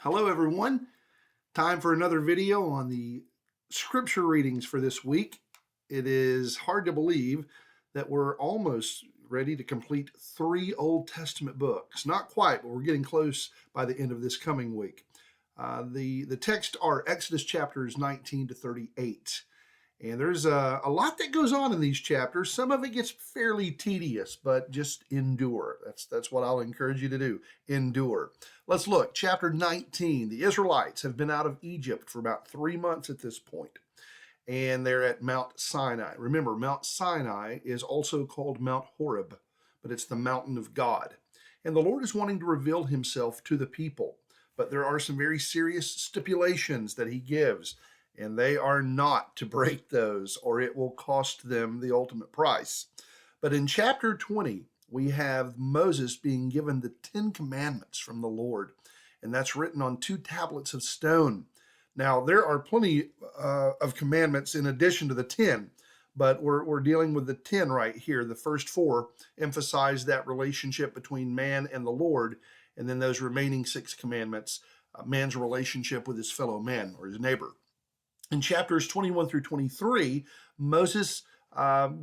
Hello, everyone. Time for another video on the scripture readings for this week. It is hard to believe that we're almost ready to complete 3 Old Testament books. Not quite, but we're getting close by the end of this coming week. The text are Exodus chapters 19 to 38. And there's a lot that goes on in these chapters. Some of it gets fairly tedious, but just endure. That's what I'll encourage you to do. Endure. Let's look. Chapter 19. The Israelites have been out of Egypt for about 3 months at this point, and they're at Mount Sinai. Remember, Mount Sinai is also called Mount Horeb, but it's the mountain of God. And the Lord is wanting to reveal himself to the people, but there are some very serious stipulations that he gives, and they are not to break those, or it will cost them the ultimate price. But in chapter 20, we have Moses being given the 10 commandments from the Lord, and that's written on 2 tablets of stone. Now, there are plenty of commandments in addition to the 10, but we're dealing with the 10 right here. The first 4 emphasize that relationship between man and the Lord, and then those remaining 6 commandments, man's relationship with his fellow man or his neighbor. In chapters 21 through 23, Moses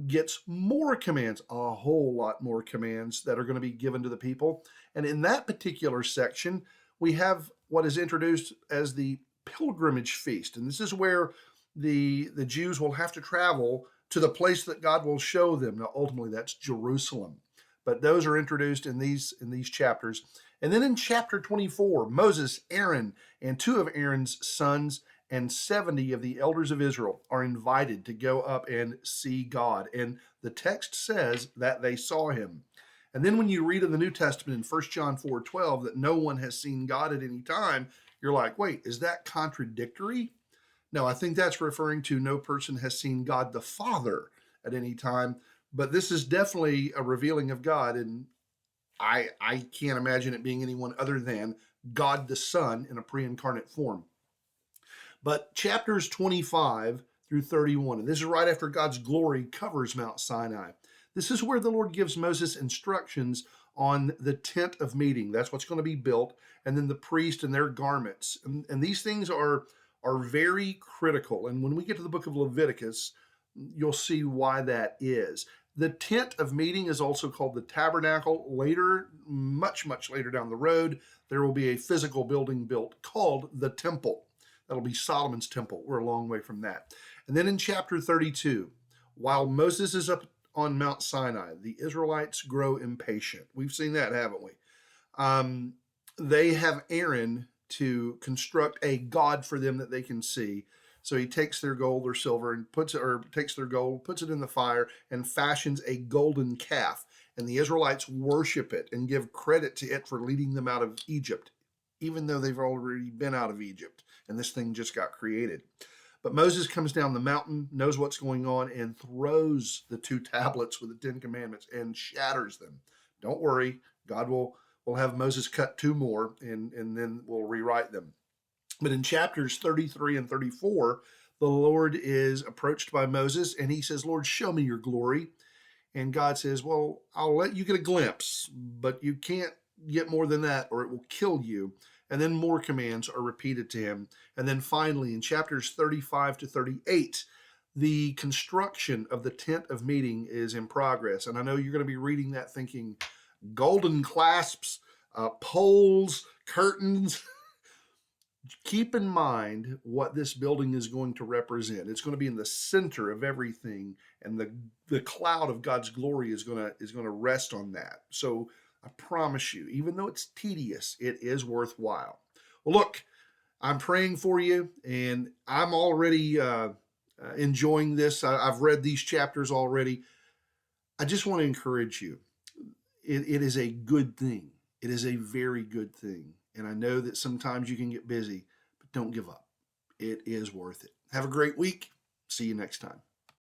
gets more commands, a whole lot more commands that are going to be given to the people. And in that particular section, we have what is introduced as the pilgrimage feast. And this is where the Jews will have to travel to the place that God will show them. Now, ultimately, that's Jerusalem. But those are introduced in these chapters. And then in chapter 24, Moses, Aaron, and 2 of Aaron's sons and 70 of the elders of Israel are invited to go up and see God. And the text says that they saw him. And then when you read in the New Testament in 1 John 4:12 that no one has seen God at any time, you're like, wait, is that contradictory? No, I think that's referring to no person has seen God the Father at any time. But this is definitely a revealing of God, and I can't imagine it being anyone other than God the Son in a pre-incarnate form. But chapters 25 through 31, and this is right after God's glory covers Mount Sinai. This is where the Lord gives Moses instructions on the tent of meeting. That's what's going to be built, and then the priest and their garments. And these things are very critical. And when we get to the book of Leviticus, you'll see why that is. The tent of meeting is also called the tabernacle. Later, much later down the road, there will be a physical building built called the temple. That'll be Solomon's temple. We're a long way from that. And then in chapter 32, while Moses is up on Mount Sinai, the Israelites grow impatient. We've seen that, haven't we? They have Aaron to construct a god for them that they can see. So he takes their gold or silver and takes their gold, puts it in the fire, and fashions a golden calf. And the Israelites worship it and give credit to it for leading them out of Egypt, even though they've already been out of Egypt and this thing just got created. But Moses comes down the mountain, knows what's going on, and throws the 2 tablets with the 10 commandments and shatters them. Don't worry, God will have Moses cut 2 more, and then we'll rewrite them. But in chapters 33 and 34, the Lord is approached by Moses, and he says, Lord, show me your glory. And God says, well, I'll let you get a glimpse, but you can't get more than that or it will kill you. And then more commands are repeated to him. And then finally, in chapters 35 to 38, the construction of the tent of meeting is in progress. And I know you're going to be reading that thinking golden clasps, poles, curtains. Keep in mind what this building is going to represent. It's going to be in the center of everything, and the cloud of God's glory is going to rest on that. So I promise you, even though it's tedious, it is worthwhile. Well, look, I'm praying for you, and I'm already enjoying this. I've read these chapters already. I just want to encourage you. It is a good thing. It is a very good thing. And I know that sometimes you can get busy, but don't give up. It is worth it. Have a great week. See you next time.